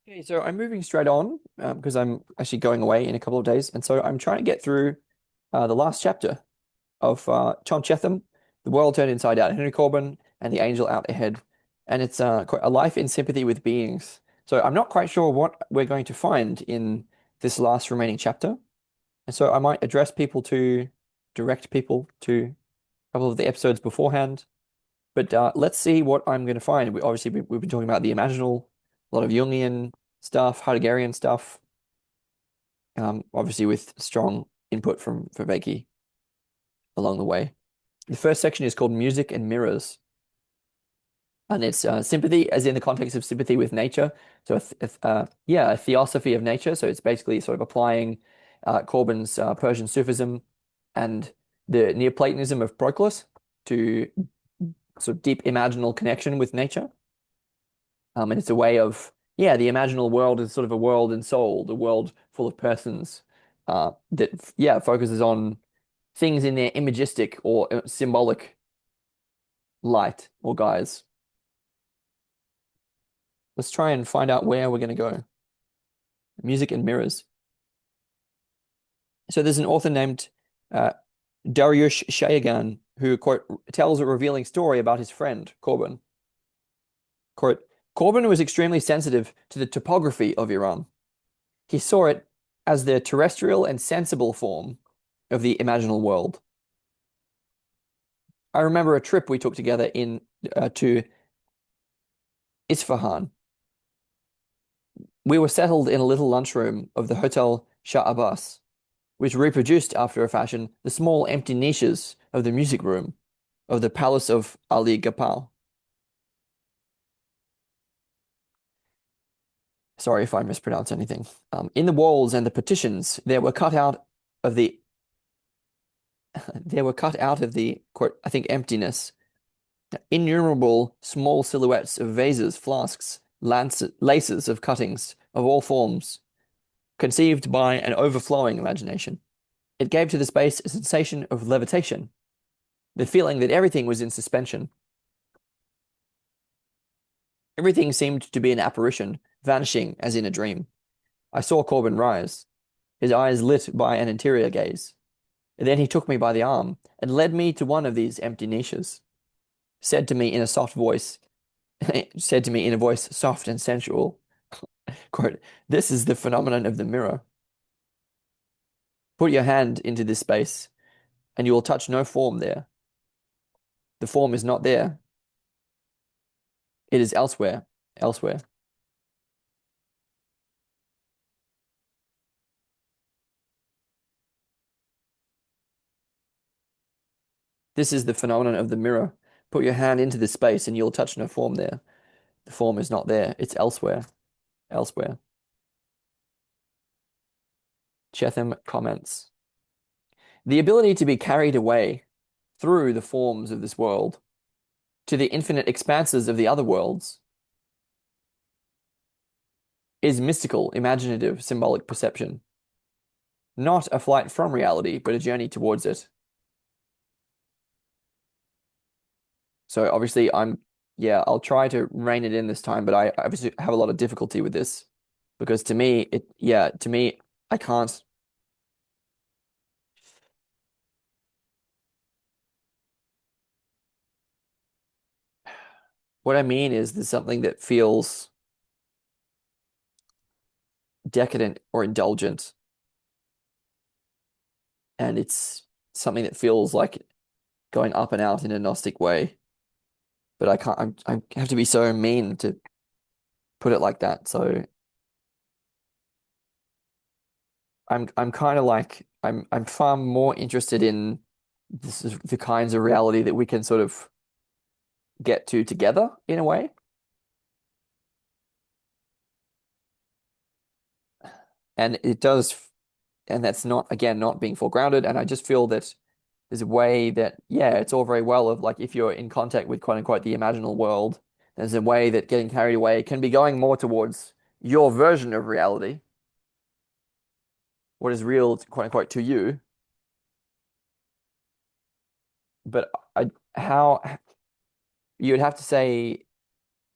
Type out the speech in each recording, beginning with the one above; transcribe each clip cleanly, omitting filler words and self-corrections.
Okay, so I'm moving straight on because I'm actually going away in a couple of days, and so I'm trying to get through the last chapter of Tom Cheetham, The World Turned Inside Out, Henry Corbin, and The Angel Out Ahead, and it's quite a life in sympathy with beings. So I'm not quite sure what we're going to find in this last remaining chapter, and so I might address people to direct people to a couple of the episodes beforehand. But let's see what I'm going to find. We've been talking about the imaginal, a lot of Jungian stuff, Heideggerian stuff, obviously with strong input from Vervaeke along the way. The first section is called Music and Mirrors, and it's sympathy, as in the context of sympathy with nature. So, a theosophy of nature. So it's basically sort of applying Corbin's Persian Sufism and the Neoplatonism of Proclus to sort of deep imaginal connection with nature. And it's a way of, the imaginal world is sort of a world and soul, the world full of persons that focuses on things in their imagistic or symbolic light or guise. Let's try and find out where we're going to go. Music and mirrors. So there's an author named uh, Dariush Shayegan who, quote, tells a revealing story about his friend, Corbin. Quote, Corbin was extremely sensitive to the topography of Iran. He saw it as the terrestrial and sensible form of the imaginal world. I remember a trip we took together in to Isfahan. We were settled in a little lunchroom of the Hotel Shah Abbas, which reproduced after a fashion the small empty niches of the music room of the Palace of Ali Gapal. Sorry if I mispronounce anything. In the walls and the partitions, of the there were cut out of the quote, I think emptiness, innumerable small silhouettes of vases, flasks, laces of cuttings of all forms, conceived by an overflowing imagination. It gave to the space a sensation of levitation, the feeling that everything was in suspension. Everything seemed to be an apparition, vanishing as in a dream. I saw Corbin rise, his eyes lit by an interior gaze. And then he took me by the arm and led me to one of these empty niches, said to me in a soft voice, said to me in a voice soft and sensual, quote, this is the phenomenon of the mirror. Put your hand into this space, and you will touch no form there. The form is not there. It is elsewhere, elsewhere. This is the phenomenon of the mirror. Put your hand into this space, and you'll touch no form there. The form is not there. It's elsewhere, elsewhere. Cheetham comments. The ability to be carried away through the forms of this world to the infinite expanses of the other worlds is mystical, imaginative, symbolic perception, not a flight from reality, but a journey towards it. So obviously, I'll try to rein it in this time, but I obviously have a lot of difficulty with this because to me, I can't. What I mean is there's something that feels decadent or indulgent, and it's something that feels like going up and out in a Gnostic way. But I can't. I have to be so mean to put it like that. So I'm kind of like I'm far more interested in this is the kinds of reality that we can sort of get to together in a way. And it does, and that's not, again, not being foregrounded. And I just feel that there's a way that, it's all very well of like if you're in contact with quote unquote the imaginal world, there's a way that getting carried away can be going more towards your version of reality, what is real, quote unquote, to you. But how you would have to say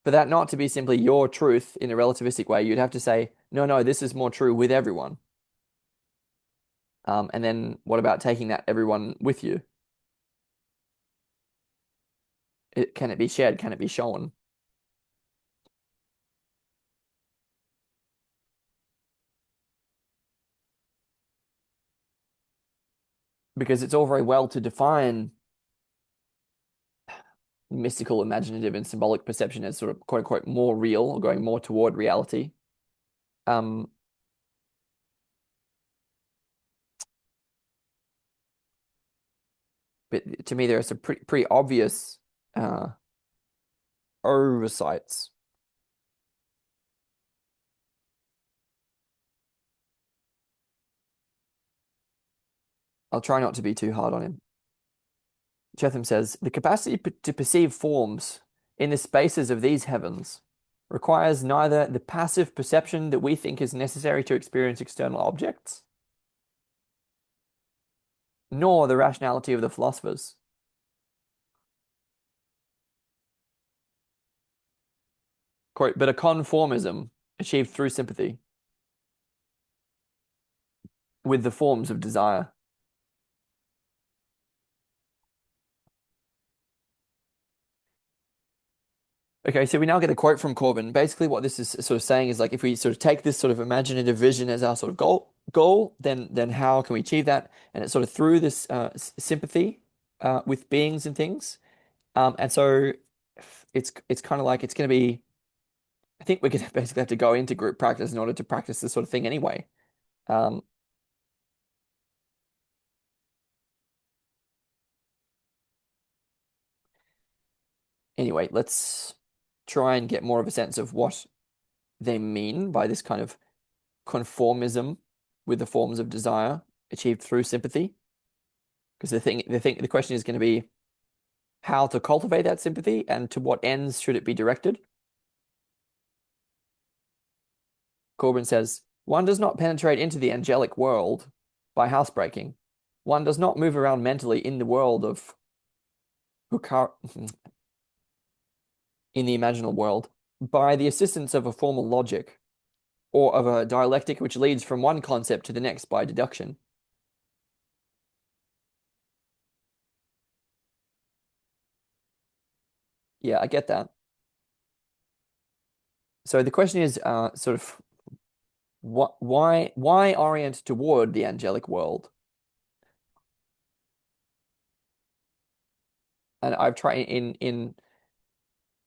For that not to be simply your truth in a relativistic way, you'd have to say, no, no, this is more true with everyone. And then what about taking that everyone with you? Can it be shared? Can it be shown? Because it's all very well to define mystical, imaginative, and symbolic perception as sort of quote unquote more real or going more toward reality. Um, but to me, there are some pretty obvious uh, oversights. I'll try not to be too hard on him. Cheetham says the capacity to perceive forms in the spaces of these heavens requires neither the passive perception that we think is necessary to experience external objects, nor the rationality of the philosophers. Quote, but a conformism achieved through sympathy with the forms of desire. Okay, so we now get a quote from Corbin. Basically, what this is sort of saying is like if we sort of take this sort of imaginative vision as our sort of goal, then how can we achieve that? And it's sort of through this sympathy with beings and things. And so it's kind of like it's going to be. I think we're going to basically have to go into group practice in order to practice this sort of thing anyway. Um, anyway, let's try and get more of a sense of what they mean by this kind of conformism with the forms of desire achieved through sympathy. Because the question is going to be how to cultivate that sympathy and to what ends should it be directed. Corbin says, one does not penetrate into the angelic world by housebreaking. One does not move around mentally in the world of Hukar in the imaginal world by the assistance of a formal logic or of a dialectic which leads from one concept to the next by deduction. Yeah, I get that. So the question is sort of why orient toward the angelic world? And I've tried in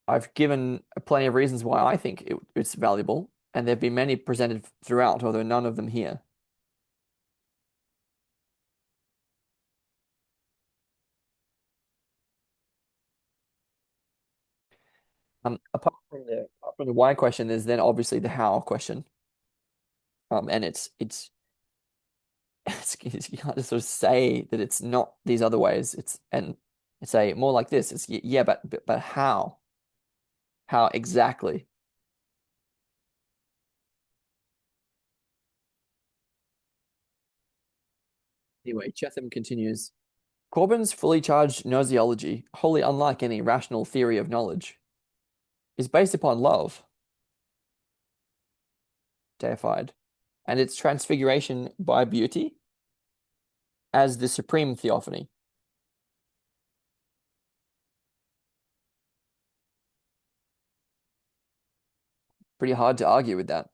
I've given plenty of reasons why I think it's valuable, and there've been many presented throughout, although none of them here. Apart from the why question, there's then obviously the how question. And you can't just sort of say that it's not these other ways. It's a more like this. It's yeah, but how? How exactly? Anyway, Cheetham continues. Corbin's fully charged gnoseology, wholly unlike any rational theory of knowledge, is based upon love, deified, and its transfiguration by beauty as the supreme theophany. Pretty hard to argue with that,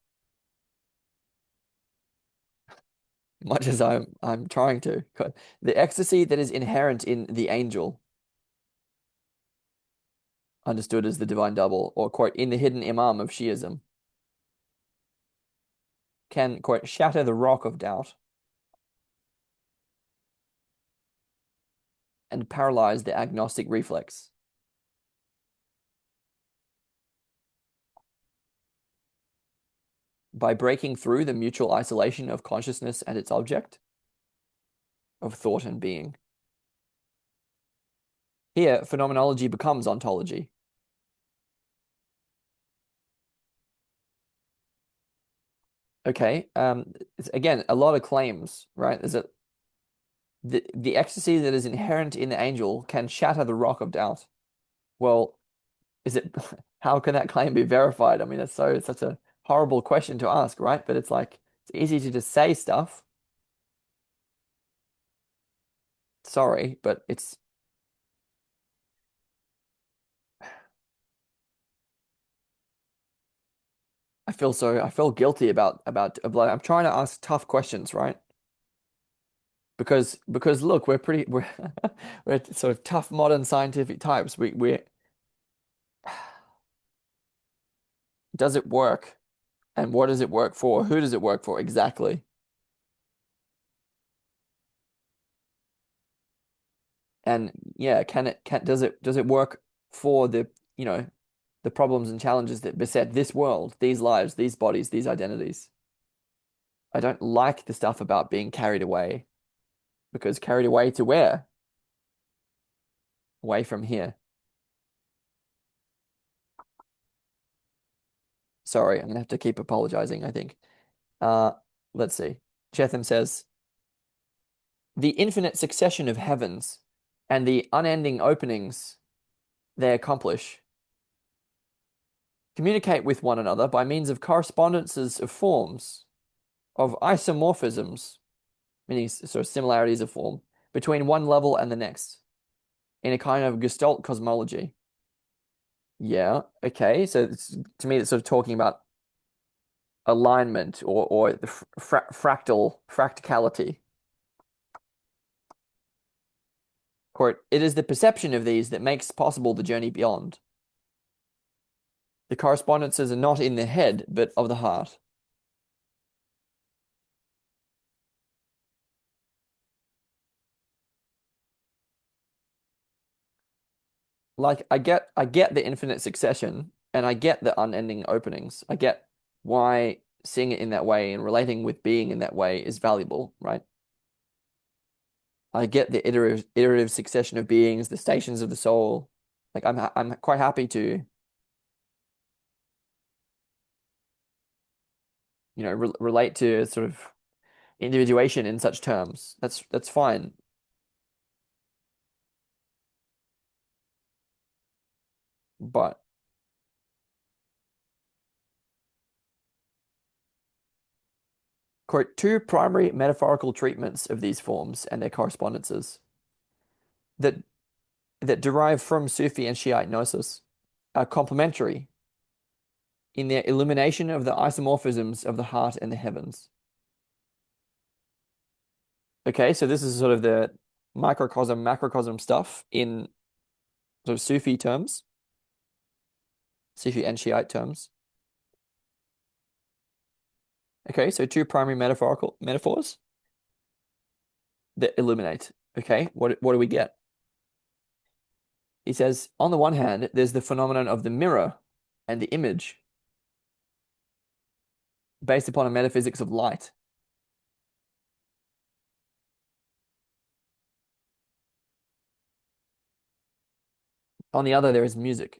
much as I'm trying to. The ecstasy that is inherent in the angel, understood as the divine double, or quote, in the hidden imam of Shiism, can quote shatter the rock of doubt and paralyze the agnostic reflex by breaking through the mutual isolation of consciousness and its object, of thought and being. Here, phenomenology becomes ontology. Okay, it's, again, a lot of claims, right? There's a the ecstasy that is inherent in the angel can shatter the rock of doubt. Well, is it how can that claim be verified? I mean, it's such a horrible question to ask, right? But it's like it's easy to just say stuff. Sorry, but it's I feel guilty about I'm trying to ask tough questions, right? Because look, we're we're sort of tough modern scientific types. We does it work? And what does it work for? Who does it work for exactly? And yeah, can does it work for the, you know, the problems and challenges that beset this world, these lives, these bodies, these identities? I don't like the stuff about being carried away, because carried away to where? Away from here. Sorry, I'm gonna have to keep apologizing, I think. Uh, let's see. Cheetham says, the infinite succession of heavens and the unending openings they accomplish communicate with one another by means of correspondences of forms, of isomorphisms, meaning sort of similarities of form, between one level and the next, in a kind of Gestalt cosmology. Yeah, okay. So to me, it's sort of talking about alignment or the fractality. Quote, it is the perception of these that makes possible the journey beyond. The correspondences are not in the head, but of the heart. Like I get the infinite succession and I get the unending openings. I get why seeing it in that way and relating with being in that way is valuable, right? I get the iterative succession of beings, the stations of the soul. Like I'm quite happy to, you know, relate to sort of individuation in such terms. That's fine. But quote, two primary metaphorical treatments of these forms and their correspondences that derive from Sufi and Shiite gnosis are complementary in their illumination of the isomorphisms of the heart and the heavens. Okay, so this is sort of the microcosm, macrocosm stuff in sort of Sufi terms, Sufi and Shiite terms. Okay, so two primary metaphorical metaphors that illuminate. Okay, what do we get? He says, on the one hand, there's the phenomenon of the mirror and the image based upon a metaphysics of light. On the other, there is music.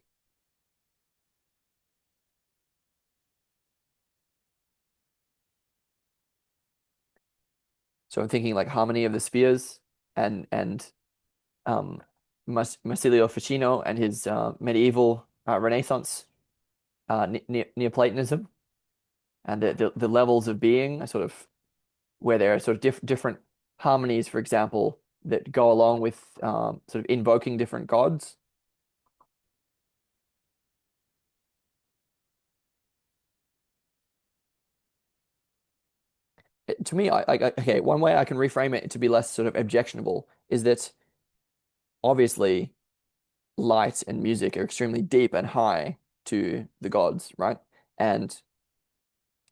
So I'm thinking like harmony of the spheres and Marsilio Ficino and his medieval Renaissance Neoplatonism and the levels of being, sort of where there are sort of different harmonies, for example, that go along with sort of invoking different gods. To me, okay, one way I can reframe it to be less sort of objectionable is that obviously light and music are extremely deep and high to the gods, right? And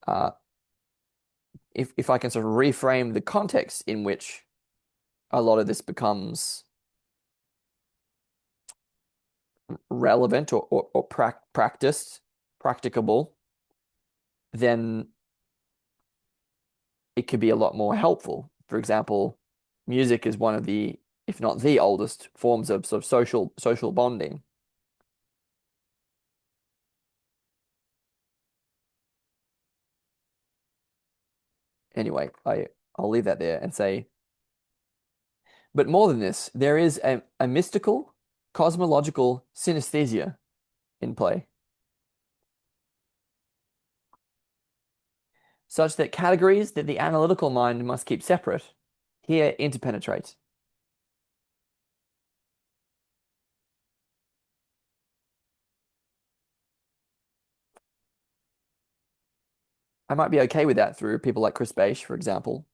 uh, if I can sort of reframe the context in which a lot of this becomes relevant or practiced, practicable, then it could be a lot more helpful. For example, music is one of the, if not the oldest forms of sort of social bonding. Anyway, I'll leave that there and say, but more than this, there is a mystical, cosmological synesthesia in play. such that categories that the analytical mind must keep separate here interpenetrate. I might be okay with that through people like Chris Beisch, for example,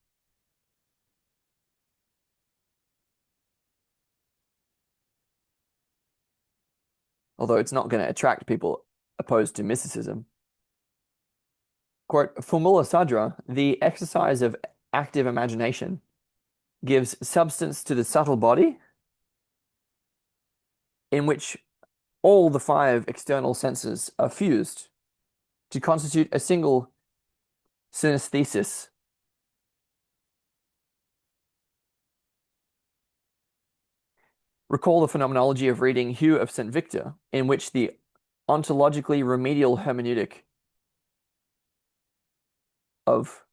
although it's not going to attract people opposed to mysticism. Quote, for Mulla Sadra, the exercise of active imagination gives substance to the subtle body in which all the five external senses are fused to constitute a single synesthesis. Recall the phenomenology of reading Hugh of St. Victor, in which the ontologically remedial hermeneutic of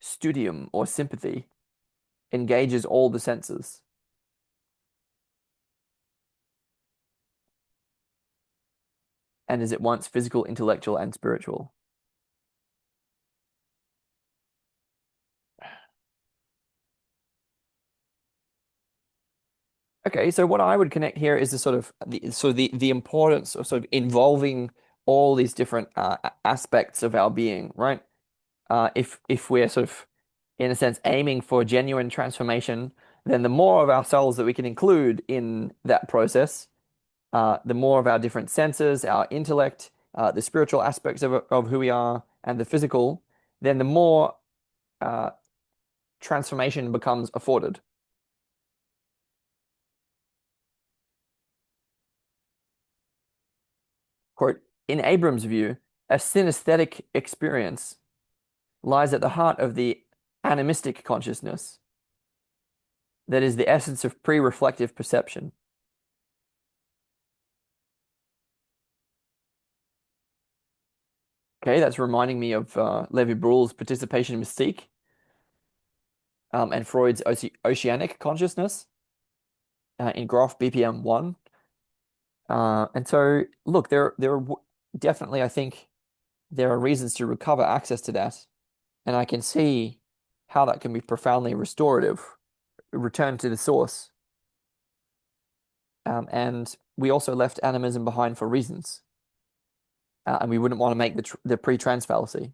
studium or sympathy engages all the senses. And is at once physical, intellectual, and spiritual. Okay, so what I would connect here is the the importance of sort of involving all these different aspects of our being, right? If we're sort of in a sense aiming for genuine transformation, then the more of ourselves that we can include in that process, the more of our different senses, our intellect, the spiritual aspects of who we are, and the physical, then the more uh, transformation becomes afforded. Quote, in Abram's view, a synesthetic experience lies at the heart of the animistic consciousness, that is the essence of pre-reflective perception. Okay, that's reminding me of Levi-Bruhl's participation mystique and Freud's oceanic consciousness in graph BPM 1. And so, look, definitely, I think, there are reasons to recover access to that. And I can see how that can be profoundly restorative, return to the source. And we also left animism behind for reasons. And we wouldn't want to make the pre-trans fallacy,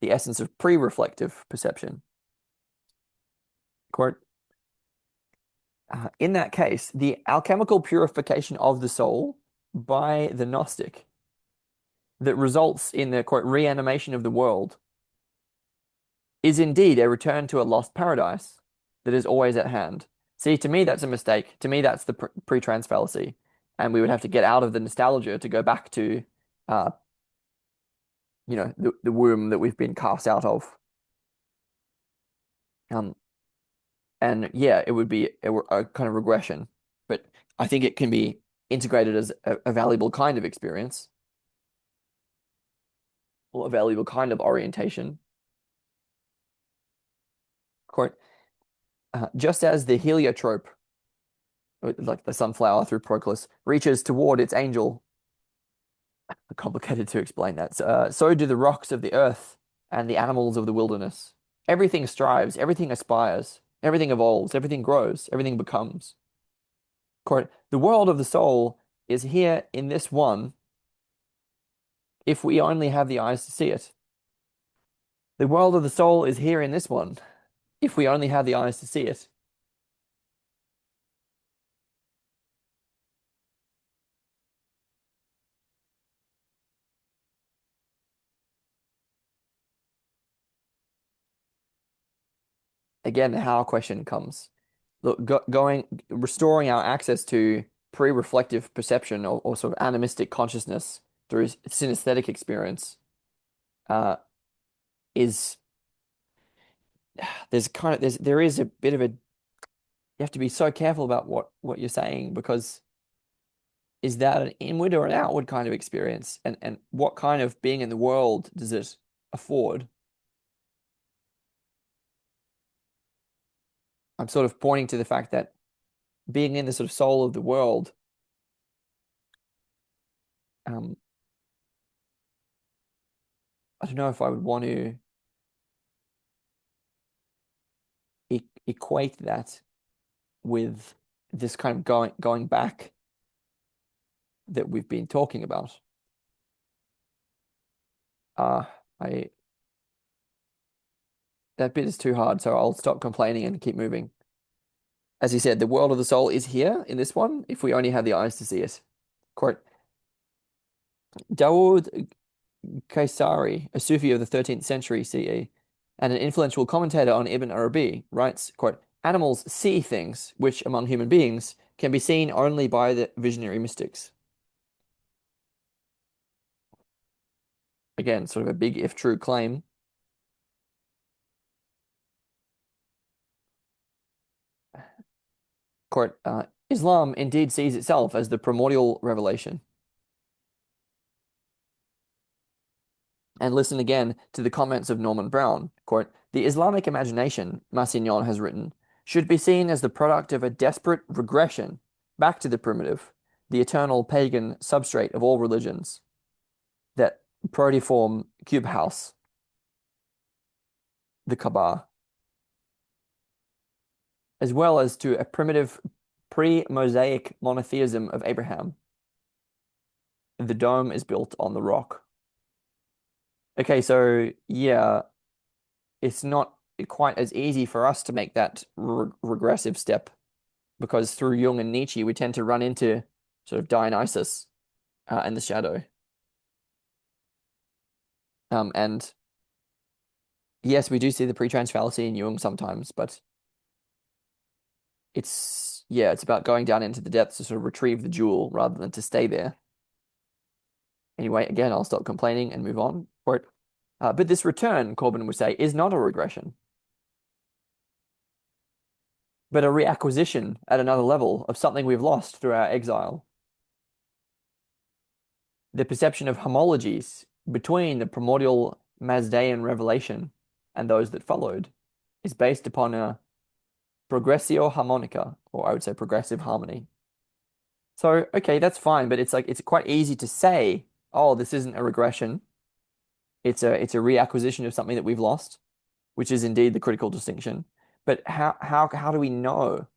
the essence of pre-reflective perception. Quote, in that case, the alchemical purification of the soul by the Gnostic that results in the quote reanimation of the world is indeed a return to a lost paradise that is always at hand. See, to me, that's a mistake. To me, that's the pre-trans fallacy. And we would have to get out of the nostalgia to go back to, uh, the womb that we've been cast out of. Um, and yeah, it would be a kind of regression, but I think it can be integrated as a valuable kind of experience or a valuable kind of orientation. Quote, just as the heliotrope, like the sunflower through Proclus, reaches toward its angel, complicated to explain that. So do the rocks of the earth and the animals of the wilderness. Everything strives, everything aspires, everything evolves, everything grows, everything becomes. Quote, the world of the soul is here in this one if we only have the eyes to see it. The world of the soul is here in this one if we only have the eyes to see it. Again, the how question comes. Look, restoring our access to pre-reflective perception or sort of animistic consciousness through synesthetic experience uh, is there is a bit of a you have to be so careful about what you're saying because is that an inward or an outward kind of experience and what kind of being in the world does it afford? I'm sort of pointing to the fact that being in the sort of soul of the world um, don't know if I would want to equate that with this kind of going back that we've been talking about. Uh, I that bit is too hard, so I'll stop complaining and keep moving. As you said, the world of the soul is here in this one, if we only have the eyes to see it. Quote, Dawood Kaysari, a Sufi of the 13th century CE, and an influential commentator on Ibn Arabi, writes, quote, animals see things which, among human beings, can be seen only by the visionary mystics. Again, sort of a big if true claim. Quote, Islam indeed sees itself as the primordial revelation. And listen again to the comments of Norman Brown. Quote, the Islamic imagination, Massignon has written, should be seen as the product of a desperate regression back to the primitive, the eternal pagan substrate of all religions, that protiform cube house, the Kaaba, as well as to a primitive pre-Mosaic monotheism of Abraham. The dome is built on the rock. Okay, so yeah, it's not quite as easy for us to make that regressive step because through Jung and Nietzsche, we tend to run into sort of Dionysus and the shadow. And yes, we do see the pre-trans fallacy in Jung sometimes, but it's about going down into the depths to sort of retrieve the jewel rather than to stay there. Anyway, again, I'll stop complaining and move on. Quote, but this return, Corbin would say, is not a regression, but a reacquisition at another level of something we've lost through our exile. The perception of homologies between the primordial Mazdaean revelation and those that followed is based upon a progressio harmonica, or I would say progressive harmony. So, okay, that's fine, but it's quite easy to say, oh, this isn't a regression. It's a reacquisition of something that we've lost, which is indeed the critical distinction. But how do we know?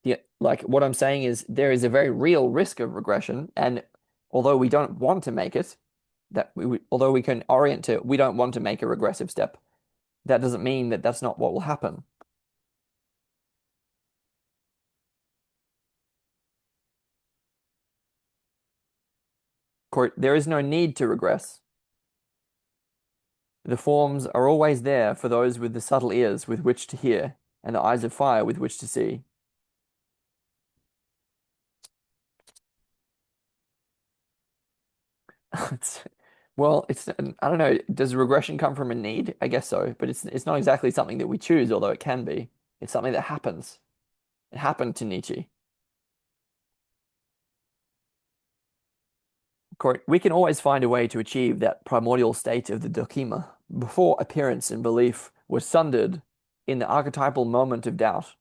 Yeah, like what I'm saying is there is a very real risk of regression, and although we don't want to make it, although we can orient to, we don't want to make a regressive step. That doesn't mean that that's not what will happen. There is no need to regress. The forms are always there for those with the subtle ears with which to hear and the eyes of fire with which to see. It's, well, I don't know. Does regression come from a need? I guess so, but it's not exactly something that we choose, although it can be. It's something that happens. It happened to Nietzsche. We can always find a way to achieve that primordial state of the Dokima before appearance and belief were sundered in the archetypal moment of doubt.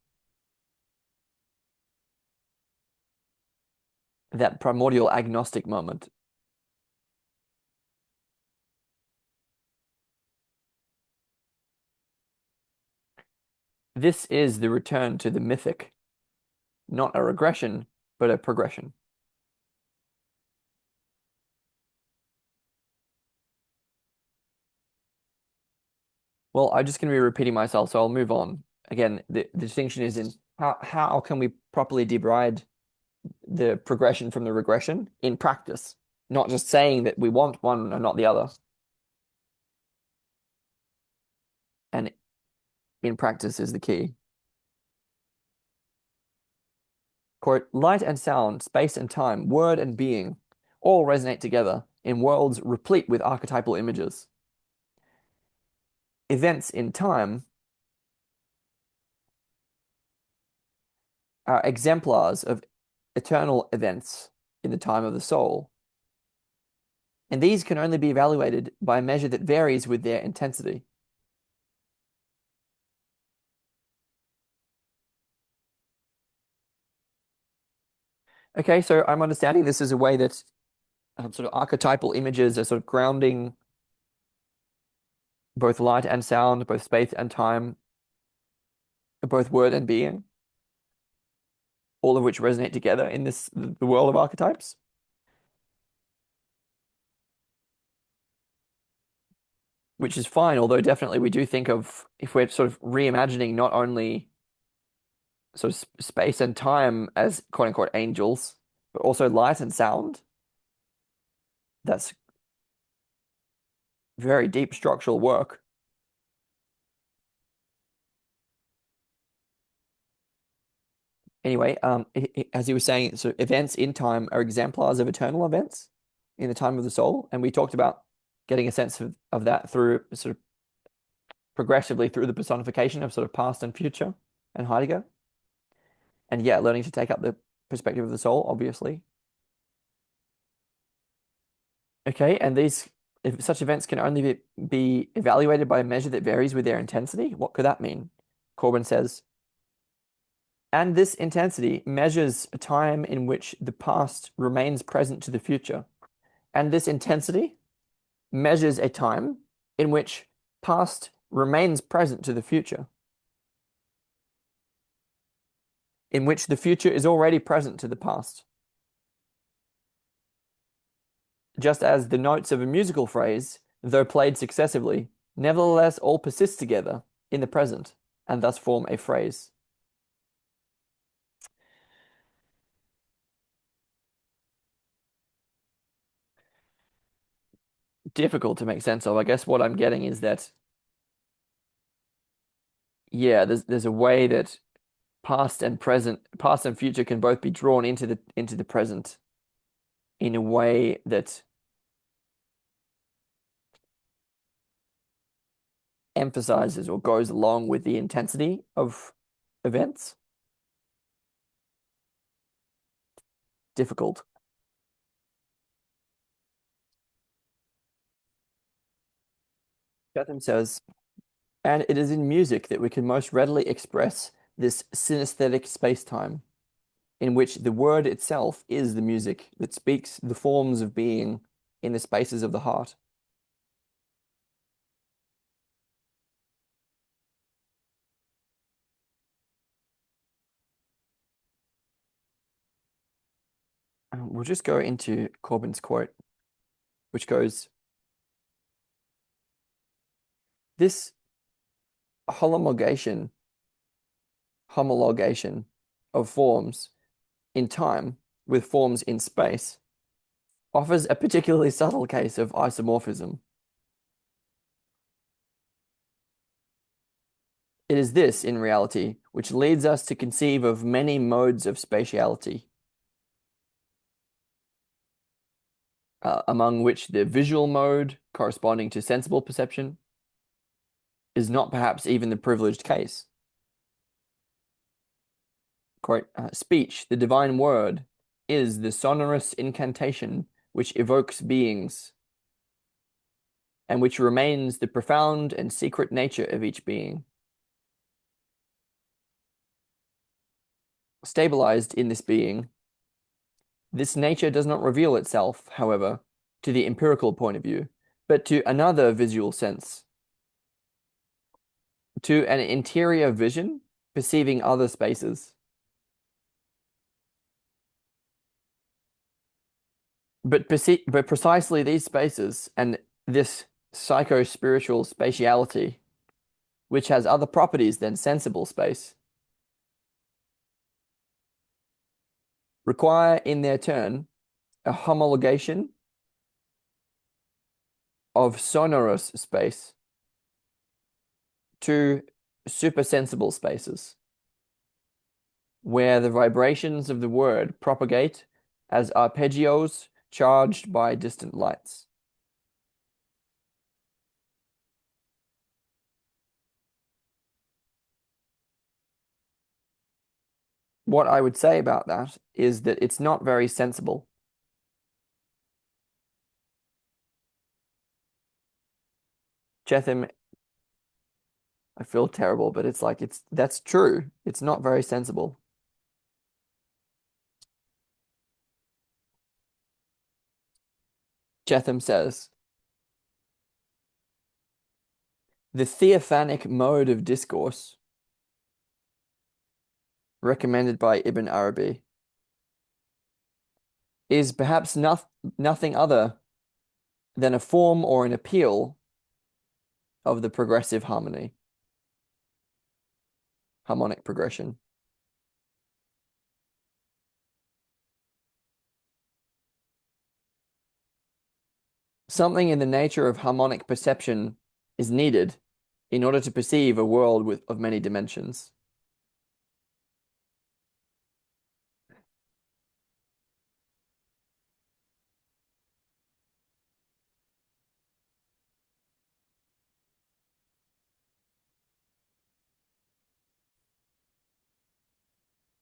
That primordial agnostic moment. This is the return to the mythic, not a regression, but a progression. Well, I'm just going to be repeating myself, so I'll move on. Again, the distinction is in how can we properly debride the progression from the regression in practice, not just saying that we want one and not the other. And in practice is the key. Quote, light and sound, space and time, word and being all resonate together in worlds replete with archetypal images. Events in time are exemplars of eternal events in the time of the soul, and these can only be evaluated by a measure that varies with their intensity. Okay, so I'm understanding this is a way that sort of archetypal images are sort of grounding both light and sound, both space and time, both word and being, all of which resonate together in the world of archetypes, which is fine. Although definitely we do think of if we're sort of reimagining not only sort of space and time as quote unquote angels, but also light and sound. That's very deep structural work. Anyway, as he was saying, so events in time are exemplars of eternal events in the time of the soul, and we talked about getting a sense of that through sort of progressively through the personification of sort of past and future and Heidegger, and yeah, learning to take up the perspective of the soul, obviously. Okay, and these if such events can only be evaluated by a measure that varies with their intensity, what could that mean? Corbin says, and this intensity measures a time in which the past remains present to the future. And this intensity measures a time in which past remains present to the future, in which the future is already present to the past. Just as the notes of a musical phrase, though played successively, nevertheless all persist together in the present and thus form a phrase. Difficult to make sense of. I guess what I'm getting is that, yeah, there's a way that past and future can both be drawn into the present in a way that emphasizes or goes along with the intensity of events. Difficult. Cheetham says, and it is in music that we can most readily express this synesthetic space-time, in which the word itself is the music that speaks the forms of being in the spaces of the heart. We'll just go into Corbin's quote, which goes, this homologation, homologation of forms in time with forms in space offers a particularly subtle case of isomorphism. It is this, in reality, which leads us to conceive of many modes of spatiality, among which the visual mode, corresponding to sensible perception, is not perhaps even the privileged case. Quote, speech, the divine word, is the sonorous incantation which evokes beings, and which remains the profound and secret nature of each being. Stabilized in this being, this nature does not reveal itself, however, to the empirical point of view, but to another visual sense, to an interior vision perceiving other spaces. But precisely these spaces and this psycho-spiritual spatiality, which has other properties than sensible space, require in their turn a homologation of sonorous space to supersensible spaces, where the vibrations of the word propagate as arpeggios charged by distant lights. What I would say about that is that it's not very sensible. Cheetham, I feel terrible, but it's like that's true. It's not very sensible. Cheetham says, the theophanic mode of discourse recommended by Ibn Arabi is perhaps nothing other than a form or an appeal of the progressive harmonic progression. Something in the nature of harmonic perception is needed in order to perceive a world of many dimensions.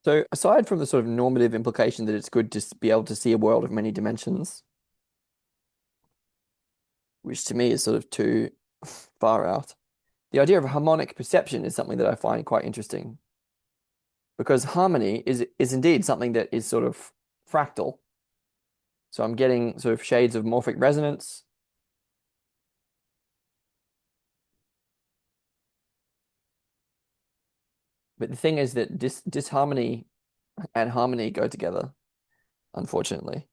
So, aside from the sort of normative implication that it's good to be able to see a world of many dimensions, which to me is sort of too far out, the idea of harmonic perception is something that I find quite interesting because harmony is indeed something that is sort of fractal. So I'm getting sort of shades of morphic resonance. But the thing is that disharmony and harmony go together, unfortunately.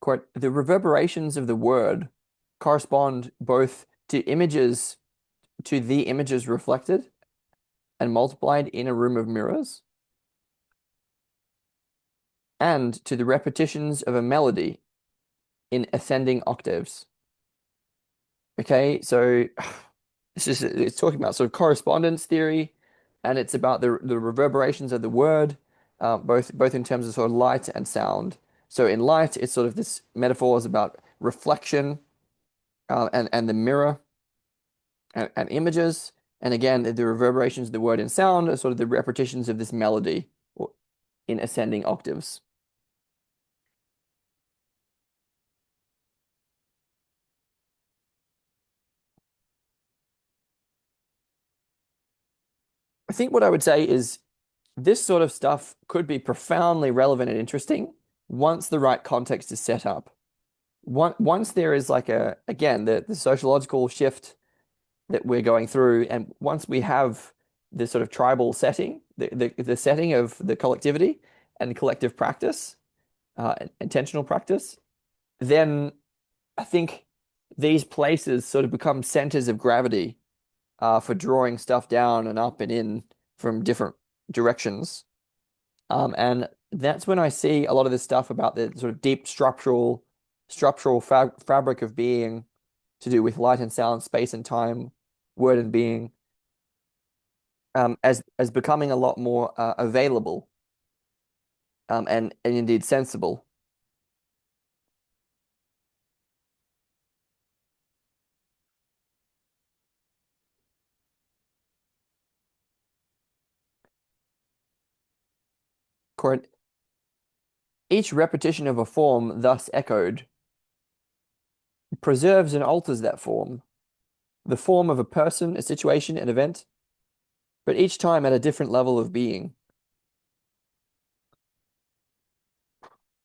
Quote, the reverberations of the word correspond both to the images reflected and multiplied in a room of mirrors, and to the repetitions of a melody in ascending octaves. Okay, so it's talking about sort of correspondence theory, and it's about the reverberations of the word, both in terms of sort of light and sound. So in light, it's sort of this metaphor is about reflection, and the mirror and images, and again the reverberations of the word in sound are sort of the repetitions of this melody in ascending octaves. I think what I would say is this sort of stuff could be profoundly relevant and interesting once the right context is set up. Once there is like again, the sociological shift that we're going through, and once we have the sort of tribal setting, the setting of the collectivity and collective practice, intentional practice, then I think these places sort of become centers of gravity for drawing stuff down and up and in from different directions. And that's when I see a lot of this stuff about the sort of deep structural fabric of being to do with light and sound, space and time, word and being, as becoming a lot more available, and indeed sensible. Quote, each repetition of a form thus echoed preserves and alters that form, the form of a person, a situation, an event, but each time at a different level of being.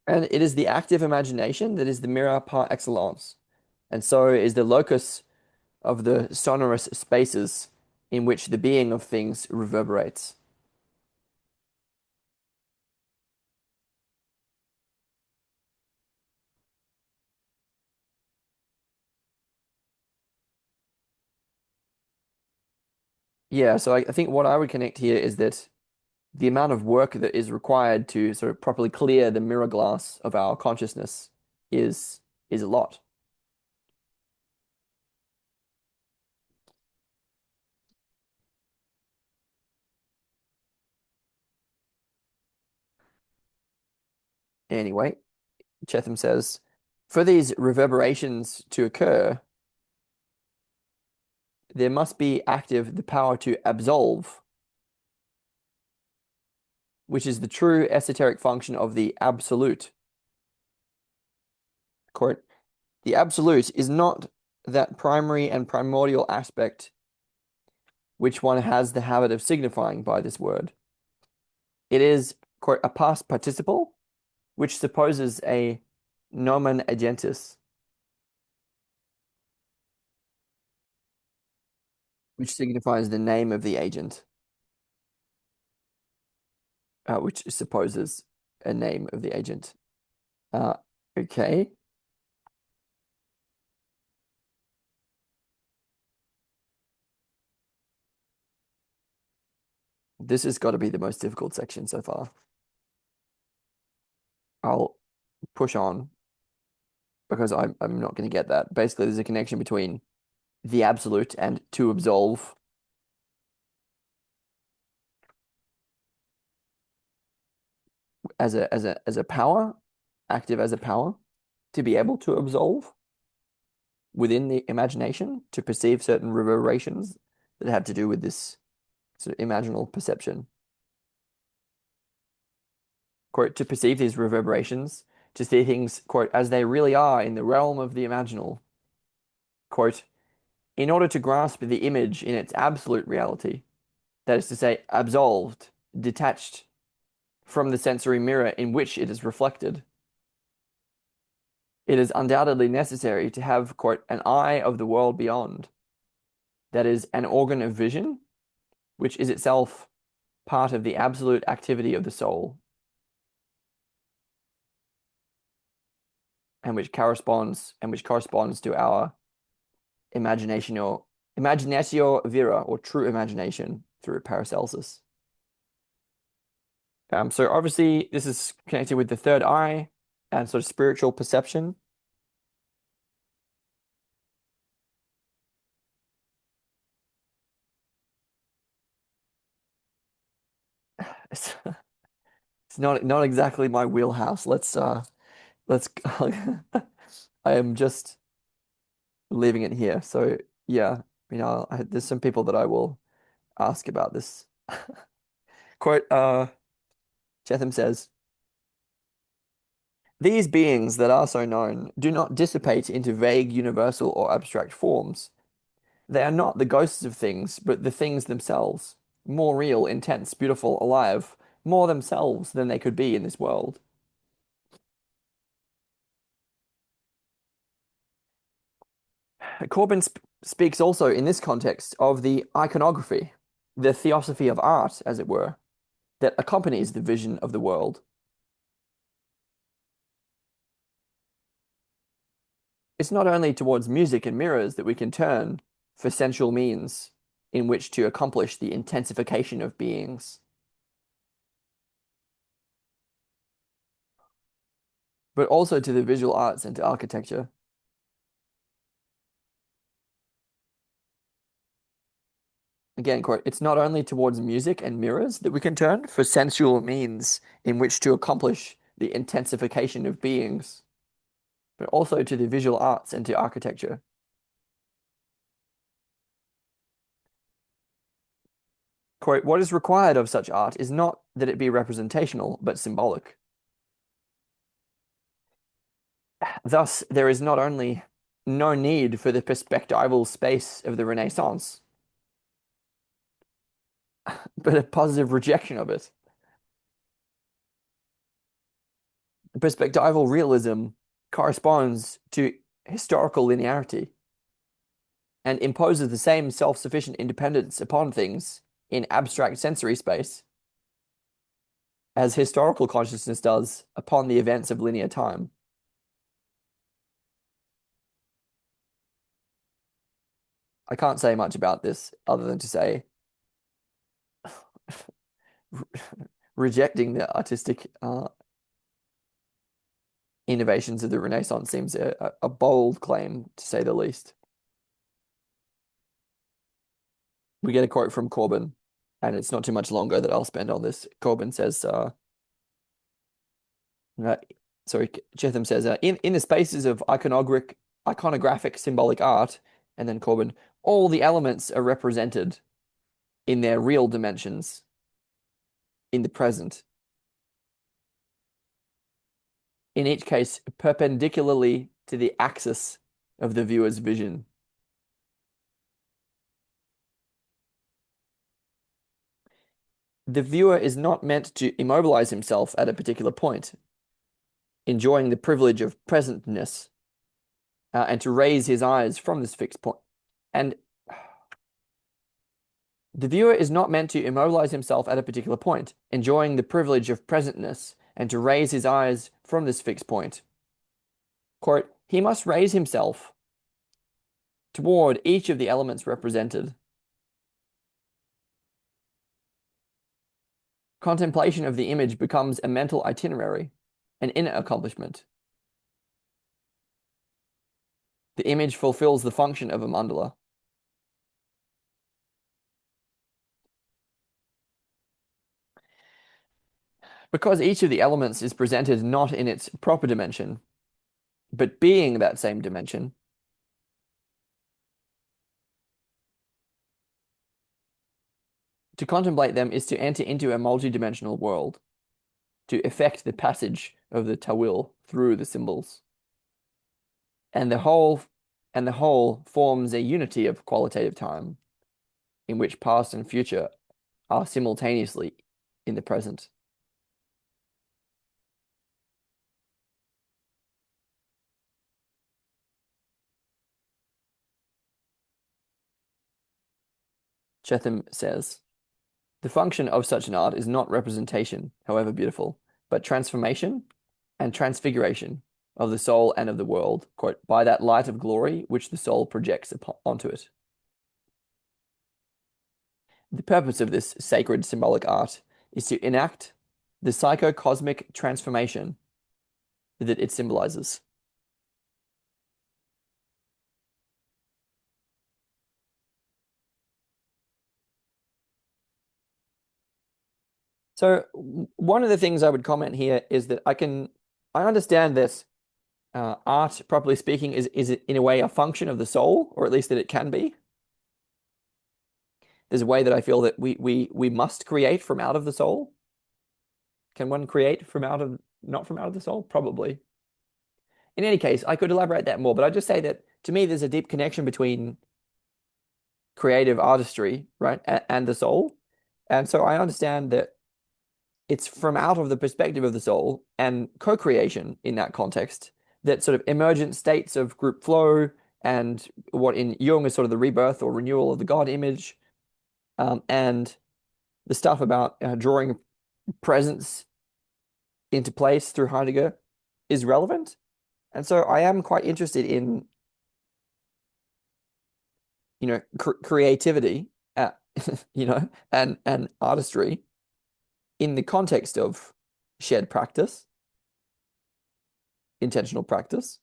And it is the active imagination that is the mirror par excellence, and so is the locus of the sonorous spaces in which the being of things reverberates. Yeah, so I think what I would connect here is that the amount of work that is required to sort of properly clear the mirror glass of our consciousness is a lot. Anyway, Cheetham says, for these reverberations to occur, there must be active the power to absolve, which is the true esoteric function of the absolute. Quote, the absolute is not that primary and primordial aspect which one has the habit of signifying by this word. It is, quote, a past participle which supposes a nomen agentis, which signifies the name of the agent, which supposes a name of the agent. Uh, okay. This has got to be the most difficult section so far. I'll push on because I'm not going to get that. Basically, there's a connection between the absolute and to absolve. As a power, active as a power, to be able to absolve within the imagination, to perceive certain reverberations that have to do with this sort of imaginal perception. Quote, to perceive these reverberations, to see things, quote, as they really are in the realm of the imaginal. Quote, in order to grasp the image in its absolute reality, that is to say, absolved, detached from the sensory mirror in which it is reflected, it is undoubtedly necessary to have, quote, an eye of the world beyond, that is, an organ of vision, which is itself part of the absolute activity of the soul, and which corresponds to our imaginatio vera, or true imagination through Paracelsus. So obviously this is connected with the third eye and sort of spiritual perception. It's, it's not exactly my wheelhouse. Let's I am just leaving it here. So yeah, there's some people that I will ask about this. Quote, Cheetham says, these beings that are so known do not dissipate into vague, universal, or abstract forms. They are not the ghosts of things, but the things themselves, more real, intense, beautiful, alive, more themselves than they could be in this world. Corbin speaks also in this context of the iconography, the theosophy of art, as it were, that accompanies the vision of the world. It's not only towards music and mirrors that we can turn for sensual means in which to accomplish the intensification of beings, but also to the visual arts and to architecture. Again, quote, it's not only towards music and mirrors that we can turn for sensual means in which to accomplish the intensification of beings, but also to the visual arts and to architecture. Quote, what is required of such art is not that it be representational, but symbolic. Thus, there is not only no need for the perspectival space of the Renaissance, but a positive rejection of it. Perspectival realism corresponds to historical linearity and imposes the same self-sufficient independence upon things in abstract sensory space as historical consciousness does upon the events of linear time. I can't say much about this other than to say rejecting the artistic innovations of the Renaissance seems a bold claim, to say the least. We get a quote from Corbin, and it's not too much longer that I'll spend on this. Corbin says, uh, sorry, Cheetham says, in the spaces of iconographic symbolic art, and then Corbin, all the elements are represented in their real dimensions in the present. In each case, perpendicularly to the axis of the viewer's vision. The viewer is not meant to immobilize himself at a particular point, enjoying the privilege of presentness, and to raise his eyes from this fixed point. And the viewer is not meant to immobilize himself at a particular point, enjoying the privilege of presentness, and to raise his eyes from this fixed point. Quote, he must raise himself toward each of the elements represented. Contemplation of the image becomes a mental itinerary, an inner accomplishment. The image fulfills the function of a mandala. Because each of the elements is presented not in its proper dimension, but being that same dimension, to contemplate them is to enter into a multidimensional world, to effect the passage of the tawil through the symbols. And the whole forms a unity of qualitative time, in which past and future are simultaneously in the present. Cheetham says, the function of such an art is not representation, however beautiful, but transformation and transfiguration of the soul and of the world, quote, by that light of glory which the soul projects onto it. The purpose of this sacred symbolic art is to enact the psychocosmic transformation that it symbolizes. So one of the things I would comment here is that I understand that art, properly speaking, is in a way a function of the soul, or at least that it can be. There's a way that I feel that we must create from out of the soul. Can one create from not from out of the soul? Probably. In any case, I could elaborate that more, but I just say that to me, there's a deep connection between creative artistry, right, and the soul. And so I understand that it's from out of the perspective of the soul and co-creation in that context that sort of emergent states of group flow and what in Jung is sort of the rebirth or renewal of the God image, and the stuff about drawing presence into place through Heidegger is relevant. And so I am quite interested in, creativity, and artistry in the context of shared practice, intentional practice.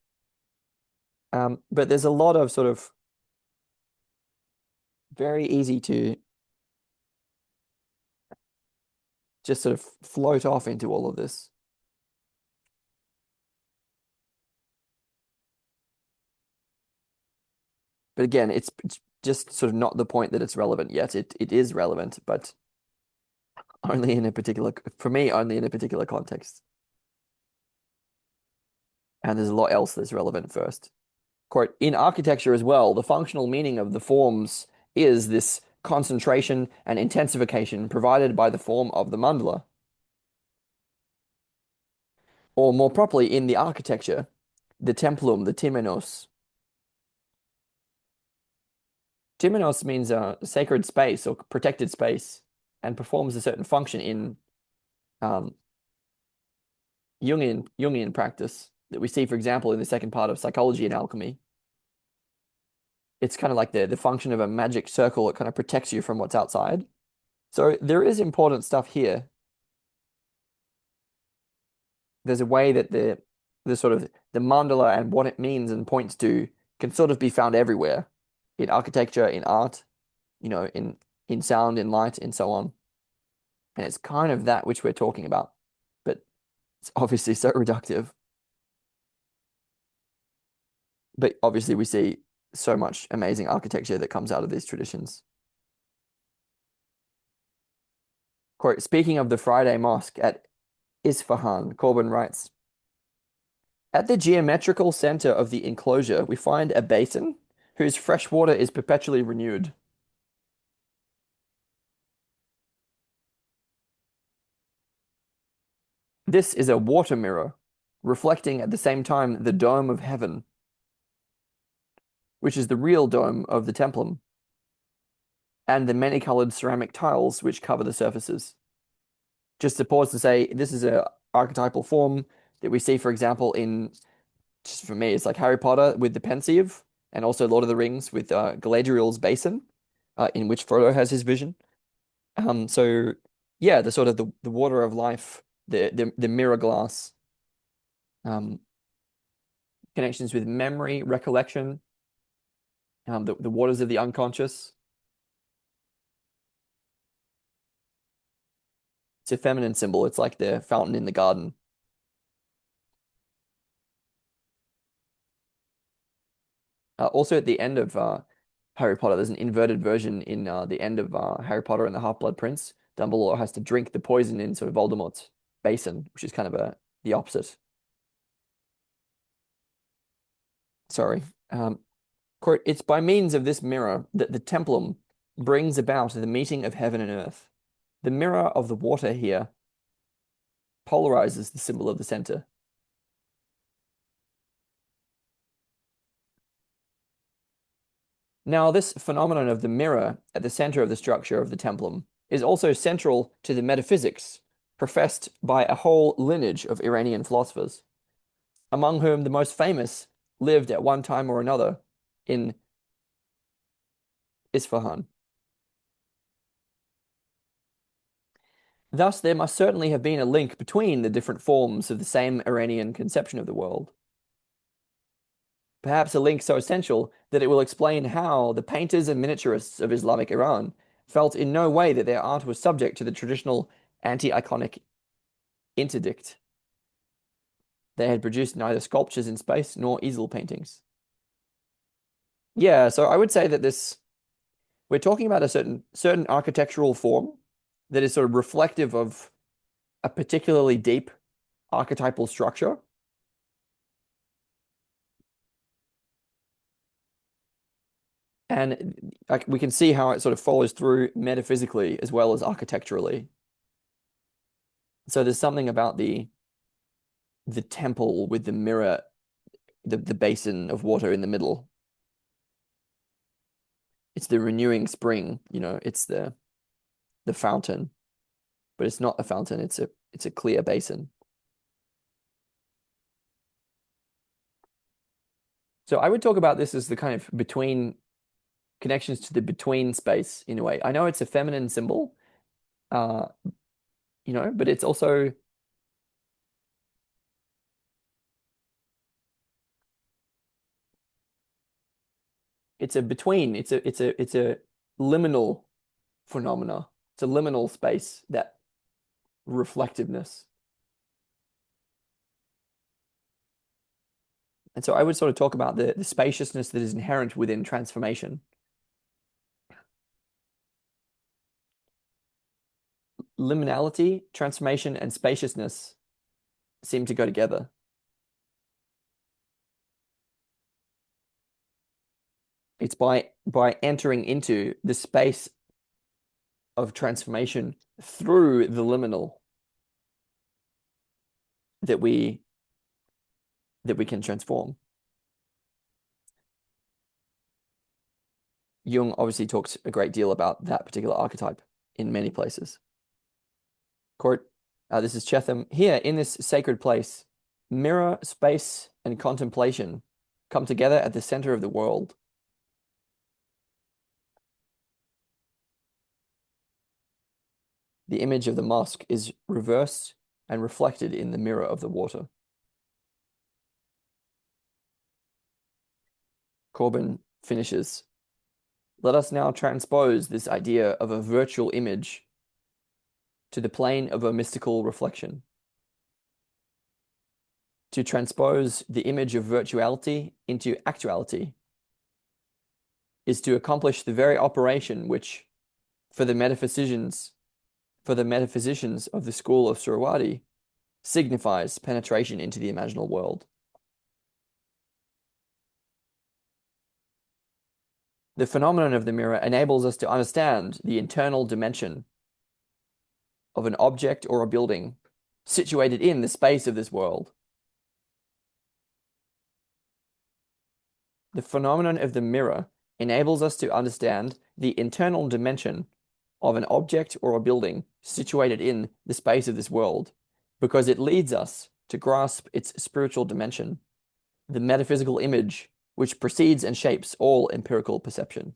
But there's a lot of sort of very easy to just sort of float off into all of this. But again, it's just sort of not the point that it's relevant yet. It is relevant, but only in a particular, for me, only in a particular context. And there's a lot else that's relevant first. Quote, in architecture as well, the functional meaning of the forms is this concentration and intensification provided by the form of the mandala. Or more properly, in the architecture, the templum, the temenos. Temenos means a sacred space or protected space and performs a certain function in um, Jungian practice that we see, for example, in the second part of Psychology and Alchemy. It's kind of like the function of a magic circle. It kind of protects you from what's outside. So there is important stuff here. There's a way that the sort of the mandala and what it means and points to can sort of be found everywhere in architecture, in art, in sound, in light, and so on. And it's kind of that which we're talking about, but it's obviously so reductive. But obviously we see so much amazing architecture that comes out of these traditions. Quote, speaking of the Friday Mosque at Isfahan, Corbin writes, at the geometrical center of the enclosure, we find a basin whose fresh water is perpetually renewed. This is a water mirror, reflecting at the same time the dome of heaven, which is the real dome of the templum, and the many-colored ceramic tiles which cover the surfaces. Just to pause to say, this is a archetypal form that we see, for example, in, just for me, it's like Harry Potter with the pensieve, and also Lord of the Rings with Galadriel's basin, in which Frodo has his vision. So yeah, the sort of the water of life, the mirror glass, um, connections with memory, recollection, the waters of the unconscious. It's a feminine symbol. It's like the fountain in the garden. Also, at the end of Harry Potter, there's an inverted version in the end of Harry Potter and the Half-Blood Prince. Dumbledore has to drink the poison in sort of Voldemort's basin, which is kind of the opposite. Sorry. Quote, it's by means of this mirror that the templum brings about the meeting of heaven and earth. The mirror of the water here polarizes the symbol of the center. Now, this phenomenon of the mirror at the center of the structure of the templum is also central to the metaphysics professed by a whole lineage of Iranian philosophers, among whom the most famous lived at one time or another in Isfahan. Thus, there must certainly have been a link between the different forms of the same Iranian conception of the world. Perhaps a link so essential that it will explain how the painters and miniaturists of Islamic Iran felt in no way that their art was subject to the traditional anti-iconic interdict. They had produced neither sculptures in space nor easel paintings. Yeah, so I would say that we're talking about a certain architectural form that is sort of reflective of a particularly deep archetypal structure. And like we can see how it sort of follows through metaphysically as well as architecturally. So there's something about the temple with the mirror, the basin of water in the middle. It's the renewing spring, it's the fountain, but it's not a fountain, it's a clear basin. So I would talk about this as the kind of between connections to the between space in a way. I know it's a feminine symbol, uh, but it's also it's a between, it's a liminal phenomena. It's a liminal space, that reflectiveness. And so I would sort of talk about the spaciousness that is inherent within transformation. Liminality, transformation, and spaciousness seem to go together. It's by entering into the space of transformation through the liminal that we can transform. Jung obviously talks a great deal about that particular archetype in many places. Quote, this is Cheetham. Here, in this sacred place, mirror, space, and contemplation come together at the center of the world. The image of the mosque is reversed and reflected in the mirror of the water. Corbin finishes. Let us now transpose this idea of a virtual image to the plane of a mystical reflection. To transpose the image of virtuality into actuality is to accomplish the very operation which, for the metaphysicians of the school of Surawadi, signifies penetration into the imaginal world. The phenomenon of the mirror enables us to understand the internal dimension of an object or a building situated in the space of this world. The phenomenon of the mirror enables us to understand the internal dimension of an object or a building situated in the space of this world, because it leads us to grasp its spiritual dimension, the metaphysical image which precedes and shapes all empirical perception.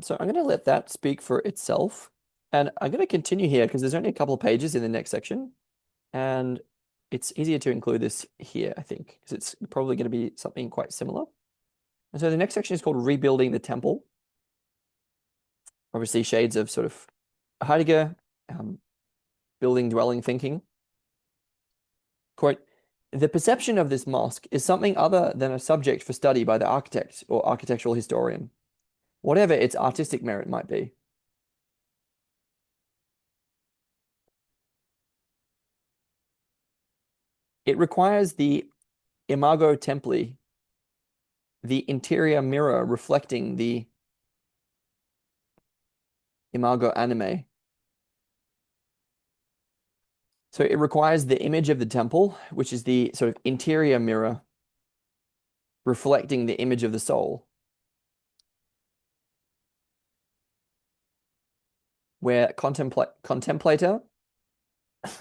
So I'm going to let that speak for itself. And I'm going to continue here because there's only a couple of pages in the next section. And it's easier to include this here, I think, because it's probably going to be something quite similar. And so the next section is called Rebuilding the Temple. Obviously, shades of sort of Heidegger, building, dwelling, thinking. Quote, the perception of this mosque is something other than a subject for study by the architect or architectural historian, whatever its artistic merit might be. It requires the Imago Templi, the interior mirror reflecting the Imago Anime. So it requires the image of the temple, which is the sort of interior mirror reflecting the image of the soul, where contemplator,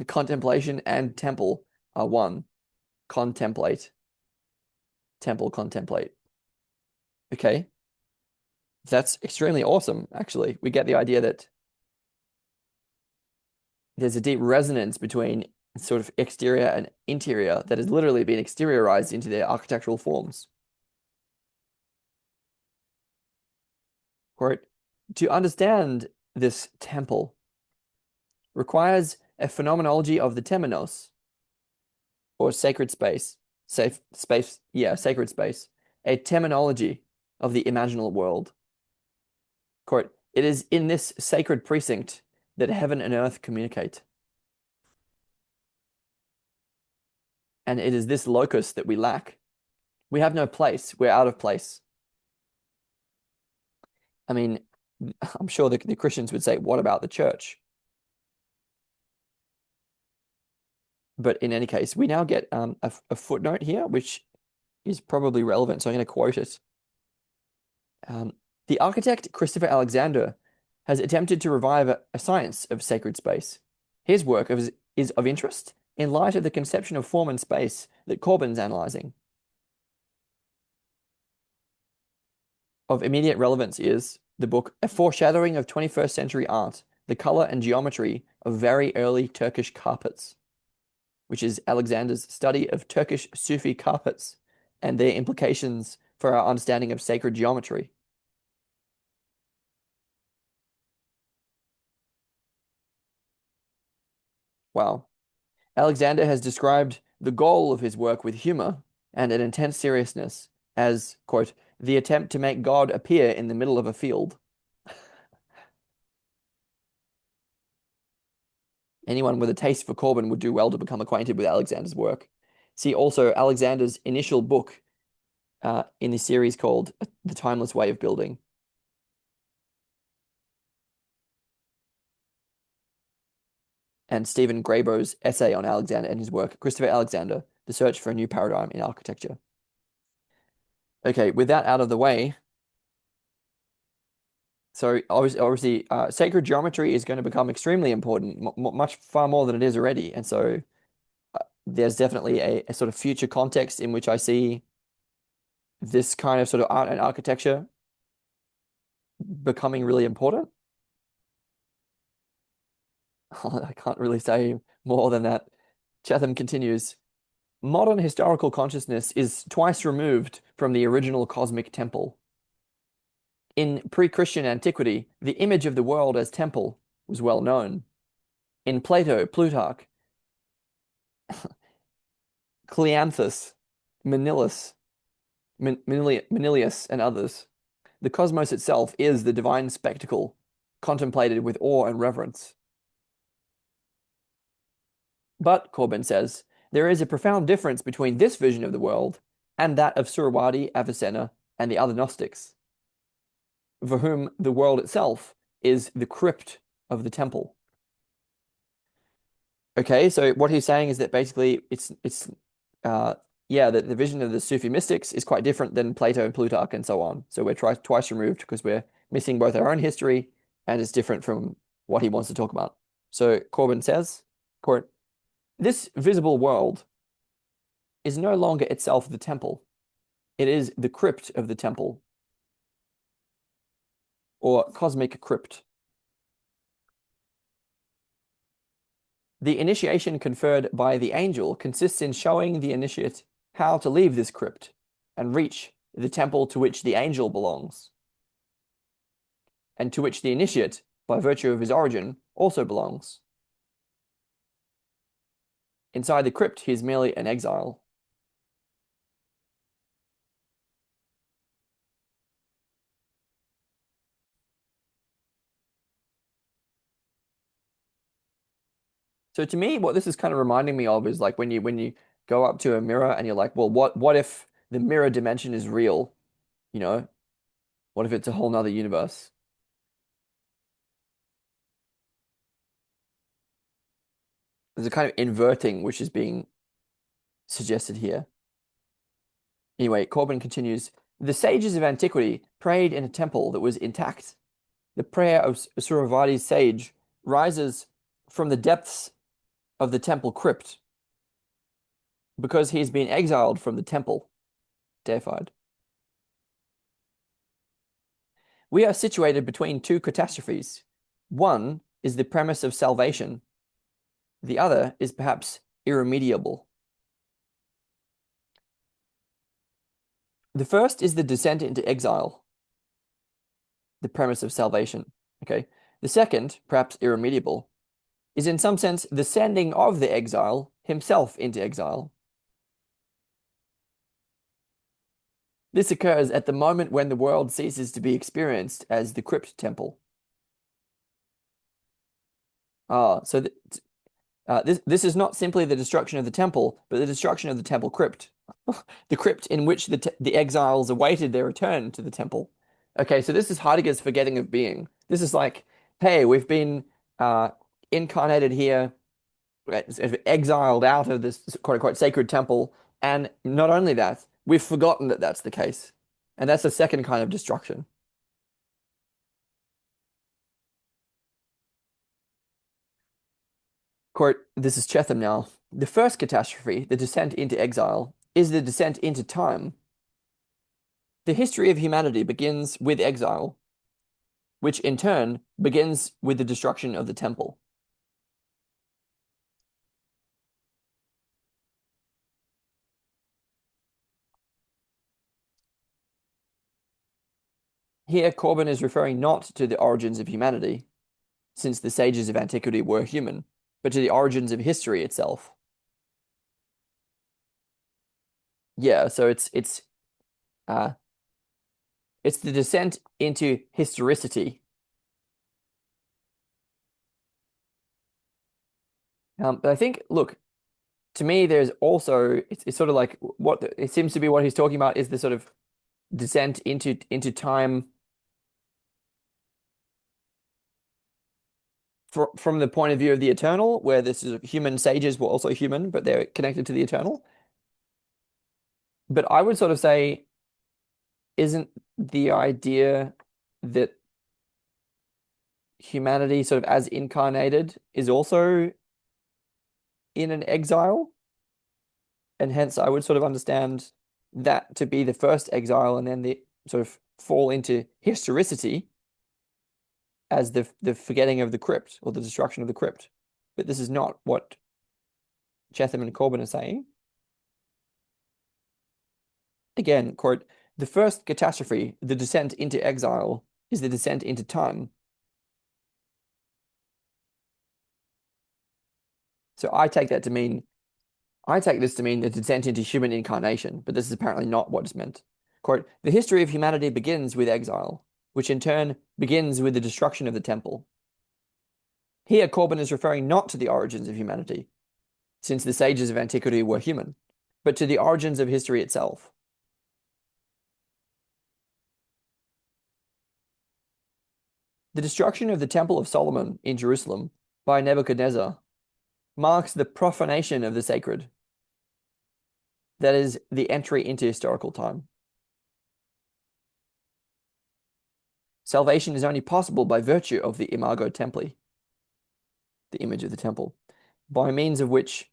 contemplation, and temple are one. Contemplate, temple, contemplate. Okay, that's extremely awesome, actually. We get the idea that there's a deep resonance between sort of exterior and interior that has literally been exteriorized into their architectural forms. Quote, to understand this temple requires a phenomenology of the temenos, or sacred space, safe space, yeah, sacred space, a terminology of the imaginal world. Quote, it is in this sacred precinct that heaven and earth communicate. And it is this locus that we lack. We have no place. We're out of place. I mean, I'm sure the Christians would say, what about the church? But in any case, we now get a footnote here, which is probably relevant. So I'm going to quote it. The architect Christopher Alexander has attempted to revive a science of sacred space. His work is of interest in light of the conception of form and space that Corbin's analyzing. Of immediate relevance is the book A Foreshadowing of 21st Century Art, the color and geometry of very early Turkish carpets, which is Alexander's study of Turkish Sufi carpets and their implications for our understanding of sacred geometry. Wow. Alexander has described the goal of his work with humor and an intense seriousness as, quote, the attempt to make God appear in the middle of a field. Anyone with a taste for Corbin would do well to become acquainted with Alexander's work. See also Alexander's initial book in the series called The Timeless Way of Building. And Stephen Grabo's essay on Alexander and his work, Christopher Alexander, The Search for a New Paradigm in Architecture. Okay, with that out of the way, so obviously, sacred geometry is going to become extremely important, much far more than it is already. And so there's definitely a sort of future context in which I see this kind of sort of art and architecture becoming really important. I can't really say more than that. Cheetham continues, modern historical consciousness is twice removed from the original cosmic temple. In pre-Christian antiquity, the image of the world as temple was well known. In Plato, Plutarch, Cleanthus, Manilius, Manilius, and others, the cosmos itself is the divine spectacle, contemplated with awe and reverence. But, Corbin says, There is a profound difference between this vision of the world and that of Surawadi, Avicenna, and the other Gnostics, for whom the world itself is the crypt of the temple. Okay, so what he's saying is that basically it's uh yeah, that the vision of the Sufi mystics is quite different than Plato and Plutarch and so on. So we're twice removed because we're missing both our own history and it's different from what he wants to talk about. So Corbin says, quote, "This visible world is no longer itself the temple. It is the crypt of the temple, or cosmic crypt. The initiation conferred by the angel consists in showing the initiate how to leave this crypt and reach the temple to which the angel belongs, and to which the initiate, by virtue of his origin, also belongs. Inside the crypt, he is merely an exile." So to me, what this is kind of reminding me of is like when you go up to a mirror and you're like, well, what if the mirror dimension is real? You know, what if it's a whole nother universe? There's a kind of inverting which is being suggested here. Anyway, Corbin continues, "The sages of antiquity prayed in a temple that was intact. The prayer of Suravadi's sage rises from the depths of the temple crypt because he's been exiled from the temple, deified. We are situated between two catastrophes. One is the premise of salvation. The other is perhaps irremediable. The first is the descent into exile, the premise of salvation. Okay. The second, perhaps irremediable, is in some sense the sending of the exile himself into exile. This occurs at the moment when the world ceases to be experienced as the crypt temple. So this is not simply the destruction of the temple, but the destruction of the temple crypt, the crypt in which the exiles awaited their return to the temple. Okay, so this is Heidegger's forgetting of being. This is like, hey, we've been uh, incarnated here, right, sort of exiled out of this quote unquote sacred temple, and not only that, we've forgotten that that's the case, and that's the second kind of destruction. Quote, this is Cheetham now. The first catastrophe, the descent into exile, is the descent into time. The history of humanity begins with exile, which in turn begins with the destruction of the temple. Here, Corbin is referring not to the origins of humanity, since the sages of antiquity were human, but to the origins of history itself. Yeah, so uh it's the descent into historicity. But I think, look, to me, there's also it's sort of like what it seems to be what he's talking about is the sort of descent into time from the point of view of the eternal, where this is human sages were also human, but they're connected to the eternal. But I would sort of say, isn't the idea that humanity, sort of as incarnated, is also in an exile? And hence, I would sort of understand that to be the first exile, and then the sort of fall into historicity as the forgetting of the crypt or the destruction of the crypt. But this is not what Cheetham and Corbin are saying. Again, quote, the first catastrophe, the descent into exile, is the descent into time. So I take this to mean the descent into human incarnation, but this is apparently not what is meant. Quote, the history of humanity begins with exile, which in turn begins with the destruction of the temple. Here, Corbin is referring not to the origins of humanity, since the sages of antiquity were human, but to the origins of history itself. The destruction of the Temple of Solomon in Jerusalem by Nebuchadnezzar marks the profanation of the sacred, that is, the entry into historical time. Salvation is only possible by virtue of the Imago Templi, the image of the temple, by means of which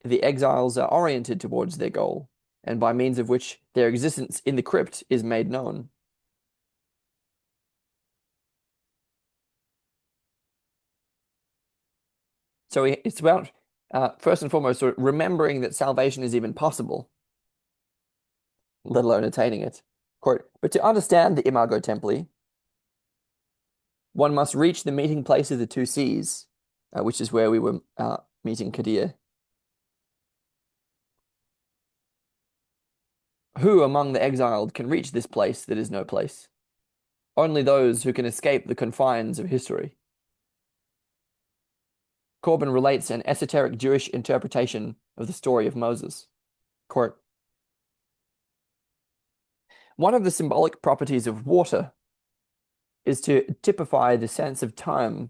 the exiles are oriented towards their goal, and by means of which their existence in the crypt is made known. So it's about, first and foremost, sort of remembering that salvation is even possible, let alone attaining it. Quote, but to understand the Imago Templi, one must reach the meeting place of the two seas, which is where we were meeting Kadir. Who among the exiled can reach this place that is no place? Only those who can escape the confines of history. Corbin relates an esoteric Jewish interpretation of the story of Moses. Quote, one of the symbolic properties of water is to typify the sense of time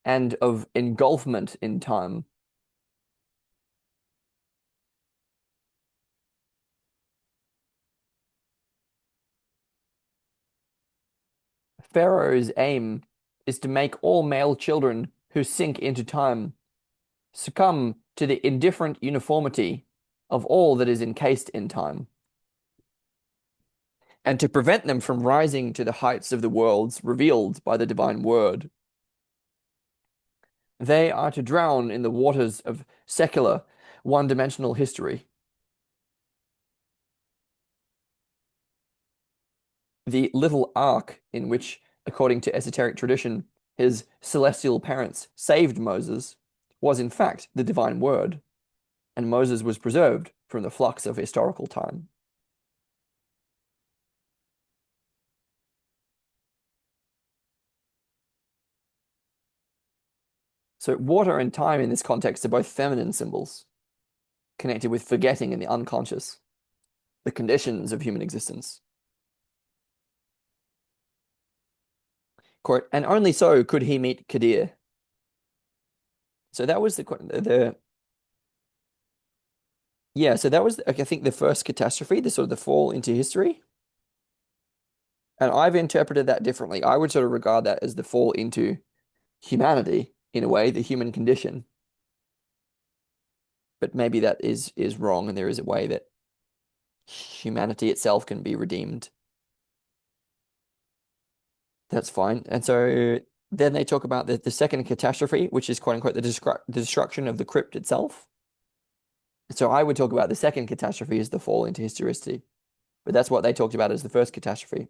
and of engulfment in time. Pharaoh's aim is to make all male children who sink into time succumb to the indifferent uniformity of all that is encased in time, and to prevent them from rising to the heights of the worlds revealed by the divine word. They are to drown in the waters of secular, one-dimensional history. The little ark in which, according to esoteric tradition, his celestial parents saved Moses was in fact the divine word, and Moses was preserved from the flux of historical time. So water and time in this context are both feminine symbols, connected with forgetting and the unconscious, the conditions of human existence. Quote, and only so could he meet Kadir. So that was the yeah, so that was I think the first catastrophe, the sort of the fall into history. And I've interpreted that differently. I would sort of regard that as the fall into humanity in a way, the human condition. But maybe that is wrong, and there is a way that humanity itself can be redeemed. That's fine. And so then they talk about the second catastrophe, which is quote unquote the destruction of the crypt itself. So I would talk about the second catastrophe as the fall into historicity, but that's what they talked about as the first catastrophe.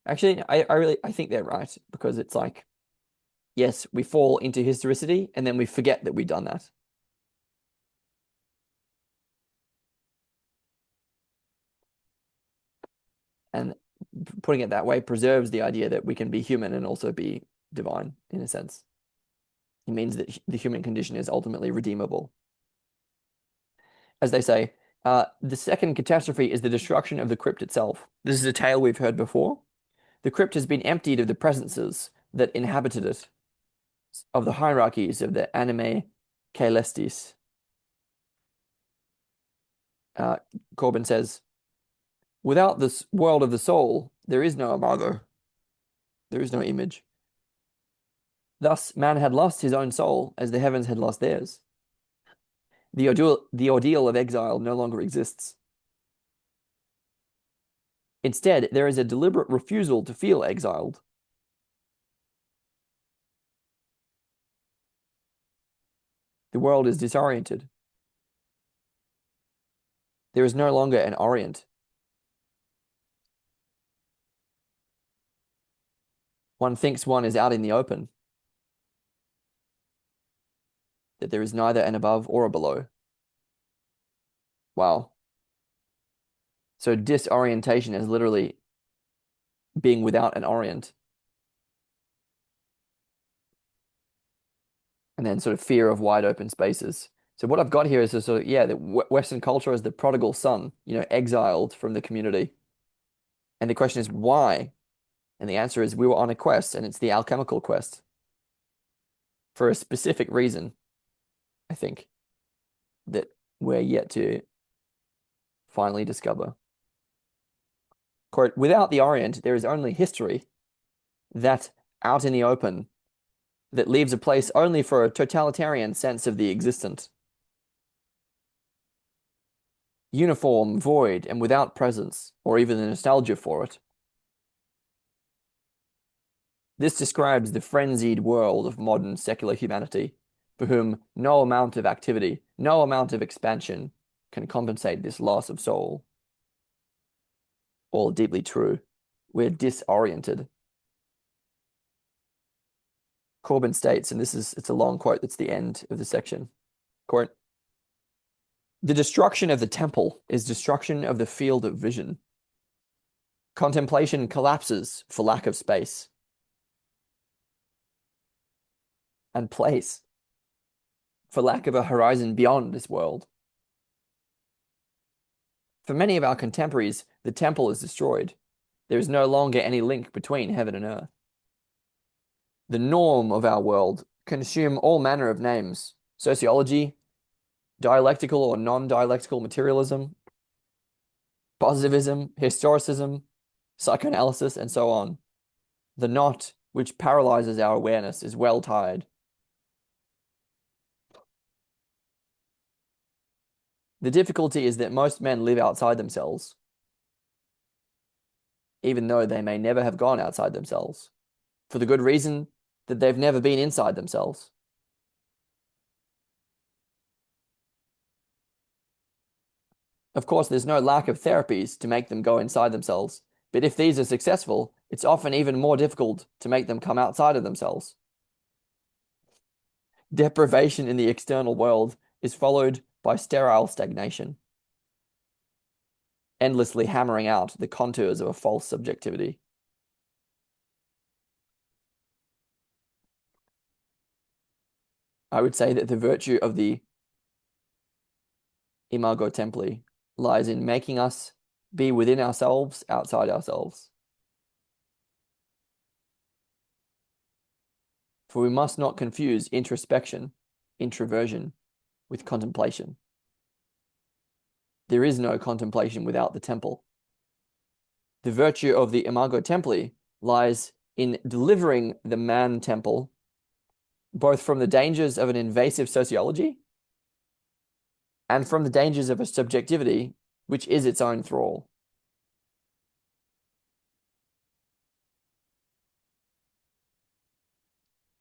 Actually, I think they're right because it's like, yes, we fall into historicity and then we forget that we've done that. And putting it that way preserves the idea that we can be human and also be divine in a sense. It means that the human condition is ultimately redeemable. As they say, the second catastrophe is the destruction of the crypt itself. This is a tale we've heard before. The crypt has been emptied of the presences that inhabited it, of the hierarchies of the anime caelestis. Corbin says, without this world of the soul, there is no Imago. There is no image. Thus, man had lost his own soul as the heavens had lost theirs. The ordeal of exile no longer exists. Instead, there is a deliberate refusal to feel exiled. The world is disoriented. There is no longer an orient. One thinks one is out in the open, that there is neither an above or a below. Wow. So disorientation is literally being without an orient. and then sort of fear of wide open spaces. So what I've got here is a sort of, yeah, the Western culture is the prodigal son, exiled from the community. And the question is why? And the answer is we were on a quest, and it's the alchemical quest for a specific reason, I think, that we're yet to finally discover. Quote, without the Orient, there is only history, that out in the open, that leaves a place only for a totalitarian sense of the existent. Uniform, void, and without presence, or even the nostalgia for it. This describes the frenzied world of modern secular humanity, for whom no amount of activity, no amount of expansion can compensate this loss of soul. All deeply true. We're disoriented. Corbin states, and it's a long quote that's the end of the section. Quote, the destruction of the temple is destruction of the field of vision. Contemplation collapses for lack of space and place, for lack of a horizon beyond this world. For many of our contemporaries, the temple is destroyed. There is no longer any link between heaven and earth. The norm of our world can assume all manner of names: sociology, dialectical or non-dialectical materialism, positivism, historicism, psychoanalysis, and so on. The knot which paralyzes our awareness is well tied. The difficulty is that most men live outside themselves, even though they may never have gone outside themselves, for the good reason that they've never been inside themselves. Of course, there's no lack of therapies to make them go inside themselves, but if these are successful, it's often even more difficult to make them come outside of themselves. Deprivation in the external world is followed by sterile stagnation, endlessly hammering out the contours of a false subjectivity. I would say that the virtue of the Imago Templi lies in making us be within ourselves, outside ourselves. For we must not confuse introspection, introversion, with contemplation. There is no contemplation without the temple. The virtue of the Imago Templi lies in delivering the man temple both from the dangers of an invasive sociology and from the dangers of a subjectivity which is its own thrall.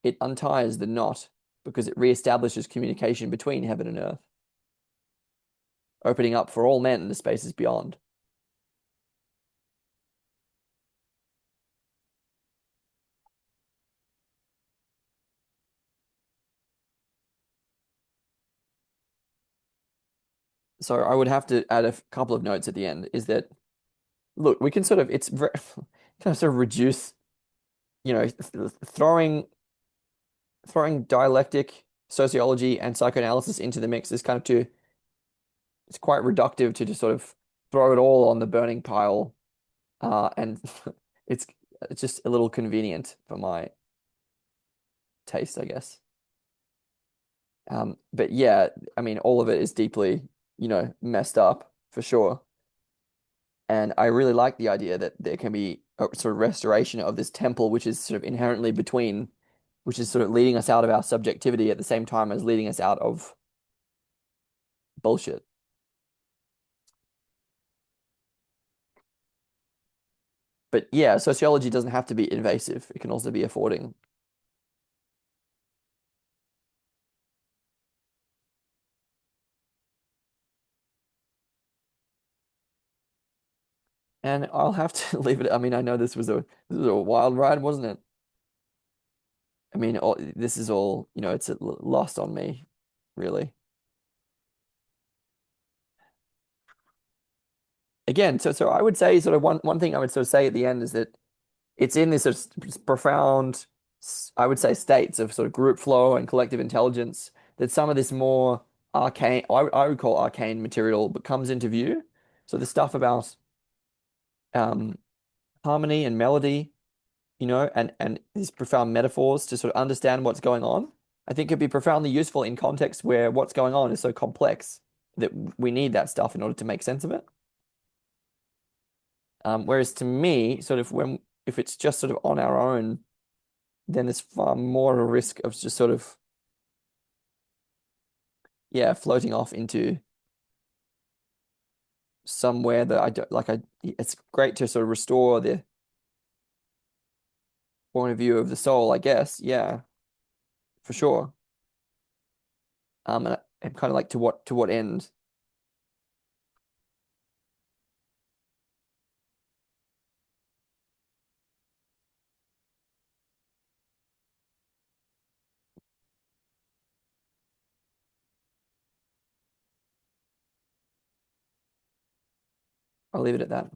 It unties the knot because it reestablishes communication between heaven and earth, opening up for all men the spaces beyond. So I would have to add a couple of notes at the end, is that, look, we can sort of, it's very, kind of sort of reduce, throwing dialectic, sociology, and psychoanalysis into the mix is kind of too, it's quite reductive to just sort of throw it all on the burning pile. And it's it's just a little convenient for my taste, I guess. But yeah, I mean, all of it is deeply, messed up for sure. And I really like the idea that there can be a sort of restoration of this temple, which is sort of inherently between, which is sort of leading us out of our subjectivity at the same time as leading us out of bullshit. But yeah, sociology doesn't have to be invasive. It can also be affording. And I'll have to leave it. I mean, I know this was a wild ride, wasn't it? I mean, this is all, it's lost on me, really. Again, so I would say sort of one thing I would sort of say at the end is that it's in this sort of profound I would say states of sort of group flow and collective intelligence, that some of this more arcane, I would call arcane material, but comes into view. So the stuff about um, harmony and melody, and these profound metaphors to sort of understand what's going on, I think could be profoundly useful in context where what's going on is so complex that we need that stuff in order to make sense of it. Whereas to me, sort of if it's just sort of on our own, then there's far more of a risk of just sort of, yeah, floating off into somewhere that I don't like. It's great to sort of restore the point of view of the soul, I guess. Yeah, for sure. And kind of like to what end? I'll leave it at that.